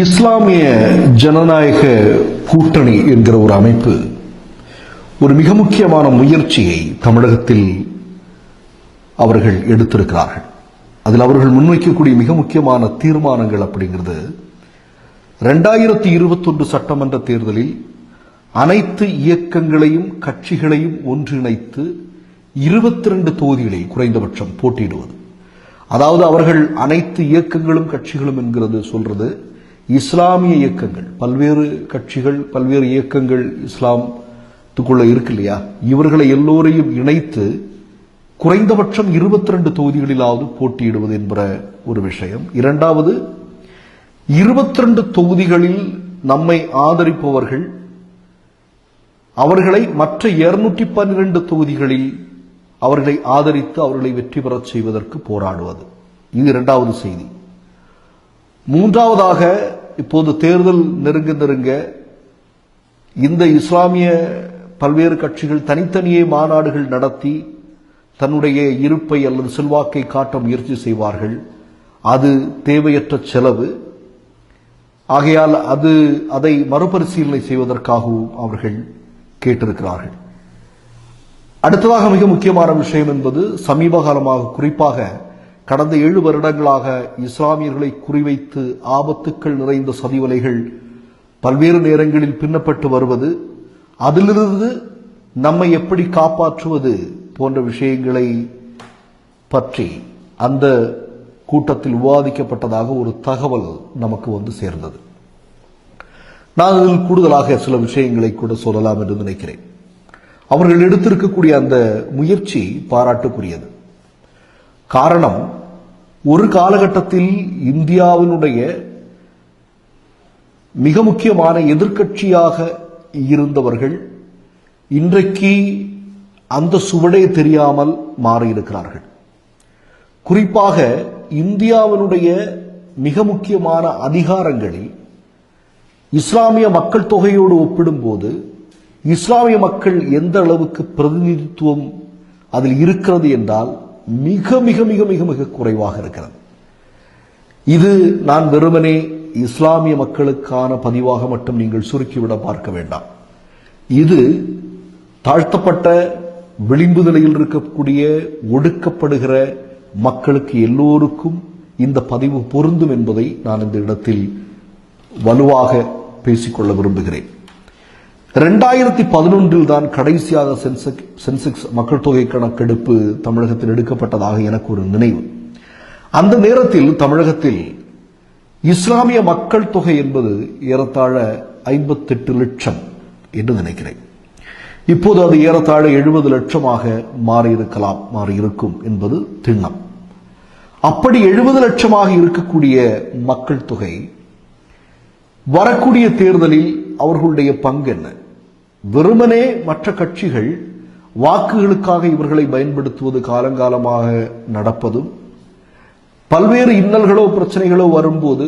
இஸ்லாமிய ஜனநாயக கூட்டணி என்கிற ஒரு அமைப்பு ஒரு மிக முக்கியமான முயற்சியை தமிழகத்தில் அவர்கள் எடுத்திருக்கிறார்கள். அதில் அவர்கள் முன்வைக்கக்கூடிய மிக முக்கியமான தீர்மானங்கள் அப்படிங்கிறது 2021 சட்டமன்ற தேர்தலில் அனைத்து இயக்கங்களையும் கட்சிகளையும் ஒன்றிணைத்து 22 தொகுதிகளில் குறைந்தபட்சம் போட்டியிடுவது. அதாவது அவர்கள் அனைத்து இயக்கங்களும் கட்சிகளும் என்கிறது சொல்றது இஸ்லாமிய இயக்கங்கள், பல்வேறு கட்சிகள் பல்வேறு இயக்கங்கள் இஸ்லாத்துக்குள்ள இருக்கு இல்லையா, இவர்களை எல்லோரையும் இணைத்து குறைந்தபட்சம் 22 தொகுதிகளிலாவது போட்டியிடுவது என்கிற ஒரு விஷயம். இரண்டாவது, 22 தொகுதிகளில் நம்மை ஆதரிப்பவர்கள் அவர்களை மற்ற 212 தொகுதிகளில் அவர்களை ஆதரித்து அவர்களை வெற்றி பெறச் செய்வதற்கு போராடுவது. இது இரண்டாவது செய்தி. மூன்றாவதாக, இப்போது தேர்தல் நெருங்க இந்த இஸ்லாமிய பல்வேறு கட்சிகள் தனித்தனியே மாநாடுகள் நடத்தி தன்னுடைய இருப்பை அல்லது செல்வாக்கை காட்ட முயற்சி செய்வார்கள். அது தேவையற்ற செலவு. ஆகையால் அதை மறுபரிசீலனை செய்வதற்காகவும் அவர்கள் கேட்டிருக்கிறார்கள். அடுத்ததாக மிக முக்கியமான விஷயம் என்பது சமீப காலமாக, குறிப்பாக கடந்த 7 வருடங்களாக இஸ்லாமியர்களை குறிவைத்து ஆபத்துக்கள் நிறைந்த சதிவலைகள் பல்வேறு நேரங்களில் பின்னப்பட்டு வருவது, அதிலிருந்து நம்மை எப்படி காப்பாற்றுவது போன்ற விஷயங்களை பற்றி அந்த கூட்டத்தில் விவாதிக்கப்பட்டதாக ஒரு தகவல் நமக்கு வந்து சேர்ந்தது. நான் அதில் கூடுதலாக சில விஷயங்களை கூட சொல்லலாம் என்று நினைக்கிறேன். அவர்கள் எடுத்திருக்கக்கூடிய அந்த முயற்சி பாராட்டுக்குரியது. காரணம், ஒரு காலகட்டத்தில் இந்தியாவினுடைய மிக முக்கியமான எதிர்க்கட்சியாக இருந்தவர்கள் இன்றைக்கு அந்த சுவடே தெரியாமல் மாறியிருக்கிறார்கள். குறிப்பாக இந்தியாவினுடைய மிக முக்கியமான அதிகாரங்களில் இஸ்லாமிய மக்கள் தொகையோடு ஒப்பிடும்போது இஸ்லாமிய மக்கள் எந்த அளவுக்கு பிரதிநிதித்துவம் அதில் இருக்கிறது என்றால் மிக மிக மிக மிக மிக குறைவாக இருக்கிறது. இது நான் வெறுமனே இஸ்லாமிய மக்களுக்கான பதிவாக மட்டும் நீங்கள் சுருக்கிவிட பார்க்க வேண்டாம். இது தாழ்த்தப்பட்ட விளிம்பு நிலையில் இருக்கக்கூடிய ஒடுக்கப்படுகிற மக்களுக்கு எல்லோருக்கும் இந்த பதிவு பொருந்தும் என்பதை நான் இந்த இடத்தில் வலுவாக பேசிக்கொள்ள விரும்புகிறேன். 2011 தான் கடைசியாக சென்செக்ஸ் மக்கள் தொகை கணக்கெடுப்பு தமிழகத்தில் எடுக்கப்பட்டதாக எனக்கு ஒரு நினைவு. அந்த நேரத்தில் தமிழகத்தில் இஸ்லாமிய மக்கள் தொகை என்பது ஏறத்தாழ 58 லட்சம் என்று நினைக்கிறேன். இப்போது அது ஏறத்தாழ 70 லட்சமாக மாறியிருக்கும் என்பது திண்ணம். அப்படி 70 லட்சமாக இருக்கக்கூடிய மக்கள் தொகை வரக்கூடிய தேர்தலில் அவர்களுடைய பங்கு என்ன? வெறுமனே மற்ற கட்சிகள் வாக்குகளுக்காக இவர்களை பயன்படுத்துவது காலங்காலமாக நடப்பதும், பல்வேறு இன்னல்களோ பிரச்சனைகளோ வரும்போது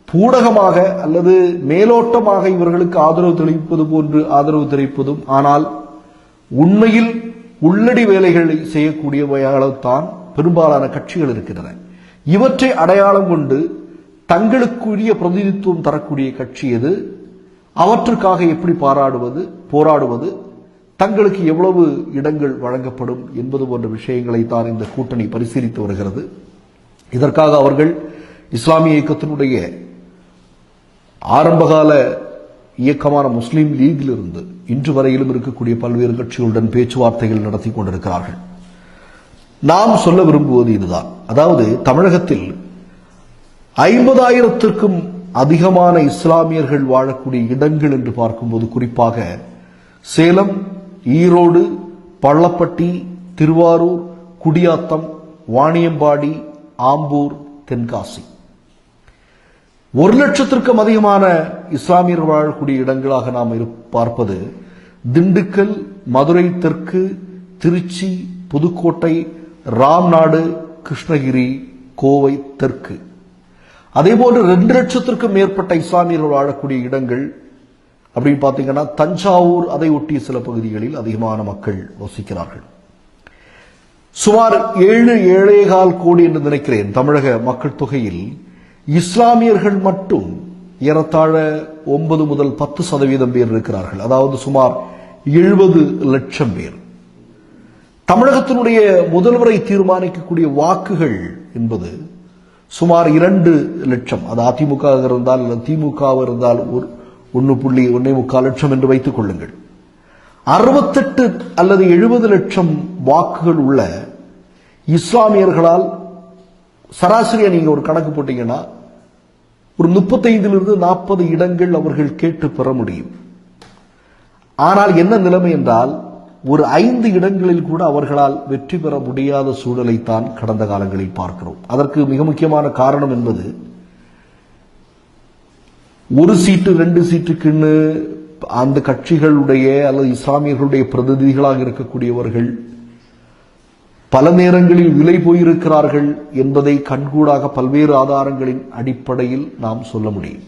பூடகமாக அல்லது மேலோட்டமாக இவர்களுக்கு ஆதரவு தெரிவிப்பது போன்று ஆதரவு தெரிவிப்பதும், ஆனால் உண்மையில் உள்ளடி வேலைகளை செய்யக்கூடியவையால்தான் பெரும்பாலான கட்சிகள் இருக்கின்றன. இவற்றை அடையாளம் கொண்டு தங்களுக்குரிய பிரதிநிதித்துவம் தரக்கூடிய கட்சி எது, அவற்றுக்காக எப்படி போராடுவது, தங்களுக்கு எவ்வளவு இடங்கள் வழங்கப்படும் என்பது போன்ற விஷயங்களை தான் இந்த கூட்டணி பரிசீலித்து வருகிறது. இதற்காக அவர்கள் இஸ்லாமிய இயக்கத்தினுடைய ஆரம்பகால இயக்கமான முஸ்லீம் லீகிலிருந்து இன்று வரையிலும் இருக்கக்கூடிய பல்வேறு கட்சிகளுடன் பேச்சுவார்த்தைகள் நடத்தி கொண்டிருக்கிறார்கள். நாம் சொல்ல விரும்புவது இதுதான். அதாவது தமிழகத்தில் 50,000த்திற்கும் அதிகமான இஸ்லாமியர்கள் வாழக்கூடிய இடங்கள் என்று பார்க்கும்போது, குறிப்பாக சேலம், ஈரோடு, பள்ளப்பட்டி, திருவாரூர், குடியாத்தம், வாணியம்பாடி, ஆம்பூர், தென்காசி, 1 லட்சத்திற்கும் அதிகமான இஸ்லாமியர்கள் வாழக்கூடிய இடங்களாக நாம் பார்ப்பது திண்டுக்கல், மதுரை தெற்கு, திருச்சி, புதுக்கோட்டை, ராம்நாடு, கிருஷ்ணகிரி, கோவை தெற்கு. அதேபோன்று 2 லட்சத்திற்கும் மேற்பட்ட இஸ்லாமியர்கள் வாழக்கூடிய இடங்கள் அப்படின்னு பார்த்தீங்கன்னா தஞ்சாவூர், அதை ஒட்டிய சில பகுதிகளில் அதிகமான மக்கள் வசிக்கிறார்கள். சுமார் 7-7.25 கோடி என்று நினைக்கிறேன் தமிழக மக்கள் தொகையில் இஸ்லாமியர்கள் மட்டும் ஏறத்தாழ 9 முதல் 10% பேர் இருக்கிறார்கள். அதாவது சுமார் 70 லட்சம் பேர். தமிழகத்தினுடைய முதல்வரை தீர்மானிக்கக்கூடிய வாக்குகள் என்பது சுமார் 2 லட்சம். அது அதிமுக இருந்தால் திமுக இருந்தால் 1.1 லட்சம் என்று வைத்துக் கொள்ளுங்கள். 68 அல்லது 70 லட்சம் வாக்குகள் உள்ள இஸ்லாமியர்களால் சராசரியா நீங்க ஒரு கணக்கு போட்டீங்கன்னா ஒரு 35 - 40 இடங்கள் அவர்கள் கேட்டு பெற முடியும். ஆனால் என்ன நிலைமை என்றால் ஒரு 5 இடங்களில் கூட அவர்களால் வெற்றி பெற முடியாத சூழலைத்தான் கடந்த காலங்களில் பார்க்கிறோம். அதற்கு மிக முக்கியமான காரணம் என்பது ஒரு சீட்டு 2 சீட்டுக்குன்னு அந்த கட்சிகளுடைய அல்லது இஸ்லாமியர்களுடைய பிரதிநிதிகளாக இருக்கக்கூடியவர்கள் பல நேரங்களில் விலை போயிருக்கிறார்கள் என்பதை கண்கூடாக பல்வேறு ஆதாரங்களின் அடிப்படையில் நாம் சொல்ல முடியும்.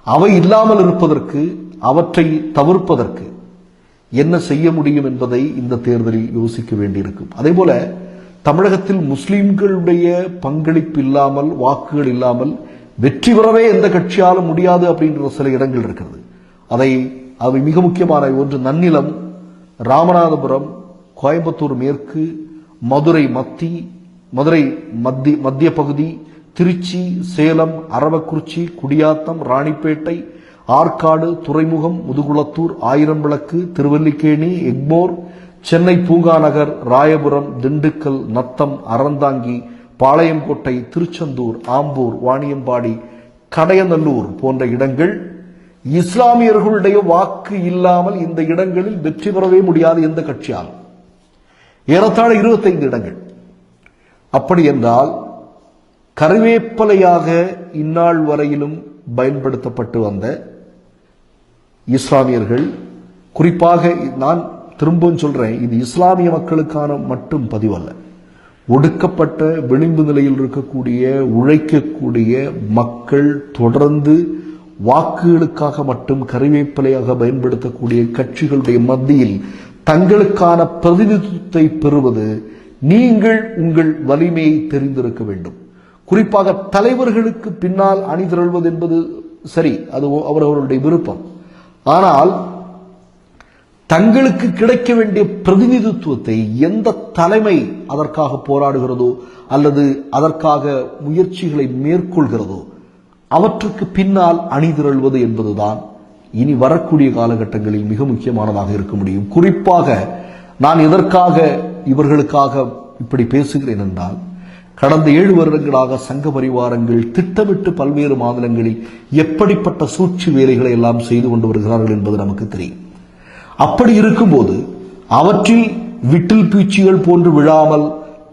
அவை இல்லாமல் இருப்பதற்கு, அவற்றை தவிர்ப்பதற்கு என்ன செய்ய முடியும் என்பதை இந்த தேர்தலில் யோசிக்க வேண்டியிருக்கும். அதேபோல தமிழகத்தில் முஸ்லிம்களுடைய பங்களிப்பு இல்லாமல், வாக்குகள் இல்லாமல் வெற்றி பெறவே எந்த கட்சியாலும் முடியாது அப்படின்ற சில இடங்கள் இருக்கிறது. அவை மிக முக்கியமான ஒன்று நன்னிலம், ராமநாதபுரம், கோயம்புத்தூர் மேற்கு, மதுரை மத்திய பகுதி, திருச்சி, சேலம், அரவக்குறிச்சி, குடியாத்தம், ராணிப்பேட்டை, ஆற்காடு, துறைமுகம், முதுகுளத்தூர், ஆயிரம்விளக்கு, திருவல்லிக்கேணி, எக்மோர், சென்னை பூங்கா நகர், ராயபுரம், திண்டுக்கல், நத்தம், அறந்தாங்கி, பாளையங்கோட்டை, திருச்செந்தூர், ஆம்பூர், வாணியம்பாடி, கடையநல்லூர் போன்ற இடங்கள் இஸ்லாமியர்களுடைய வாக்கு இல்லாமல் இந்த இடங்களில் வெற்றி பெறவே முடியாது எந்த கட்சியாலும். ஏறத்தாழ 25 இடங்கள். அப்படி என்றால் கருவேப்பலையாக இந்நாள் வரையிலும் பயன்படுத்தப்பட்டு வந்த இஸ்லாமியர்கள், குறிப்பாக நான் திரும்பவும் சொல்றேன், இது இஸ்லாமிய மக்களுக்கான மட்டும் பதிவல்ல. ஒடுக்கப்பட்ட விளிம்பு நிலையில் இருக்கக்கூடிய உழைக்கக்கூடிய மக்கள் தொடர்ந்து வாக்குகளுக்காக மட்டும் கருவேப்பிலையாக பயன்படுத்தக்கூடிய கட்சிகளுடைய மத்தியில் தங்களுக்கான பிரதிநிதித்துவத்தை பெறுவது நீங்கள் உங்கள் வலிமையை தெரிந்திருக்க வேண்டும். குறிப்பாக தலைவர்களுக்கு பின்னால் அணிதிரள்வது என்பது சரி, அது அவர்களுடைய விருப்பம். ஆனால் தங்களுக்கு கிடைக்க வேண்டிய பிரதிநிதித்துவத்தை எந்த தலைமை அதற்காக போராடுகிறதோ அல்லது அதற்காக முயற்சிகளை மேற்கொள்கிறதோ அவற்றுக்கு பின்னால் அணிதிரள்வது என்பதுதான் இனி வரக்கூடிய காலகட்டங்களில் மிக முக்கியமானதாக இருக்க முடியும். குறிப்பாக நான் எதற்காக இவர்களுக்காக இப்படி பேசுகிறேன் என்றால், கடந்த 7 வருடங்களாக சங்க பரிவாரங்கள் திட்டமிட்டு பல்வேறு மாநிலங்களில் எப்படிப்பட்ட சூழ்ச்சி வேலைகளை எல்லாம் செய்து கொண்டு வருகிறார்கள் என்பது நமக்கு தெரியும். அப்படி இருக்கும்போது அவற்றில் விட்டில் பூச்சிகள் போன்று விழாமல்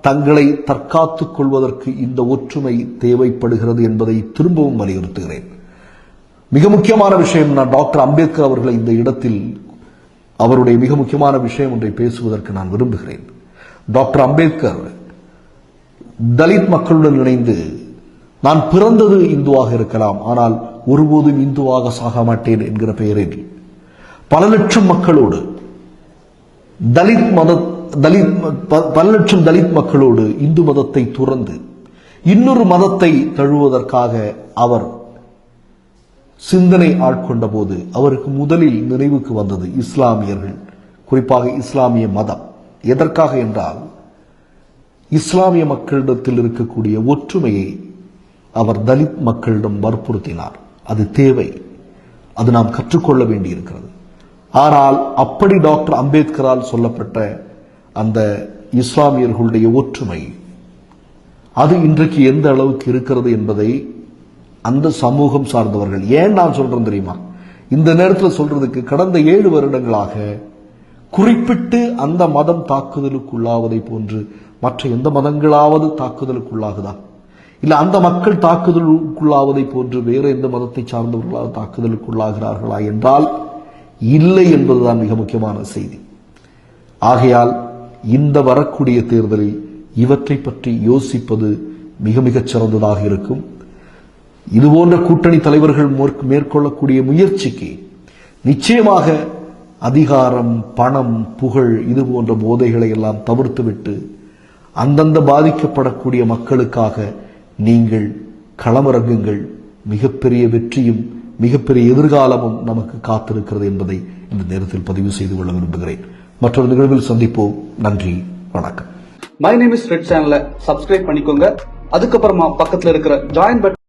தங்களை தற்காத்துக் கொள்வதற்கு இந்த ஒற்றுமை தேவைப்படுகிறது என்பதை திரும்பவும் வலியுறுத்துகிறேன். மிக முக்கியமான விஷயம், நான் டாக்டர் அம்பேத்கர் அவர்களை இந்த இடத்தில் அவருடைய மிக முக்கியமான விஷயம் ஒன்றை பேசுவதற்கு நான் விரும்புகிறேன். டாக்டர் அம்பேத்கர் தலித் மக்களுடன் இணைந்து, நான் பிறந்தது இந்துவாக இருக்கலாம், ஆனால் ஒருபோதும் இந்துவாக சாக மாட்டேன் என்கிற பெயரில் பல லட்சம் மக்களோடு பல லட்சம் தலித் மக்களோடு இந்து மதத்தை துறந்து இன்னொரு மதத்தை தழுவதற்காக அவர் சிந்தனை ஆட்கொண்ட போது அவருக்கு முதலில் நினைவுக்கு வந்தது இஸ்லாமியர்கள், குறிப்பாக இஸ்லாமிய மதம். எதற்காக என்றால், இஸ்லாமிய மக்களிடத்தில் இருக்கக்கூடிய ஒற்றுமையை அவர் தலித் மக்களிடம் வற்புறுத்தினார். அது தேவை, அது நாம் கற்றுக்கொள்ள வேண்டியிருக்கிறது. ஆனால் அப்படி டாக்டர் அம்பேத்கரால் சொல்லப்பட்ட அந்த இஸ்லாமியர்களுடைய ஒற்றுமை அது இன்றைக்கு எந்த அளவுக்கு இருக்கிறது என்பதை அந்த சமூகம் சார்ந்தவர்கள், ஏன் நான் சொல்றேன் தெரியுமா, இந்த நேரத்தில் சொல்றதுக்கு கடந்த 7 வருடங்களாக குறிப்பிட்டு அந்த மதம் தாக்குதலுக்குள்ளாவதை போன்று மற்ற எந்த மதங்களாவது தாக்குதலுக்குள்ளாகுதா, இல்ல அந்த மக்கள் தாக்குதலுக்குள்ளாவதை போன்று வேற எந்த மதத்தை சார்ந்தவர்களாக தாக்குதலுக்குள்ளாகிறார்களா என்றால் இல்லை என்பதுதான் மிக முக்கியமான செய்தி. ஆகையால் இந்த வரக்கூடிய தேர்தலில் இவற்றை பற்றி யோசிப்பது மிக மிகச் சிறந்ததாக இருக்கும். இதுபோன்ற கூட்டணி தலைவர்கள் மேற்கொள்ளக்கூடிய முயற்சிக்கு நிச்சயமாக அதிகாரம், பணம், புகழ் இது போன்ற போதைகளை எல்லாம் தவிர்த்துவிட்டு அந்தந்த பாதிக்கப்படக்கூடிய மக்களுக்காக நீங்கள் களமிறங்குங்கள், மிகப்பெரிய வெற்றியும் மிகப்பெரிய எதிர்காலமும் நமக்கு காத்திருக்கிறது என்பதை இந்த நேரத்தில் பதிவு செய்து கொள்ள விரும்புகிறேன். மற்றொரு நிகழ்வில் சந்திப்போம். நன்றி, வணக்கம். மை நேம் இஸ் ரெட் சேனலை சப்ஸ்கிரைப் பண்ணிக்கோங்க. அதுக்கப்புறமா பக்கத்துல இருக்கிற ஜாயின் பட்டன்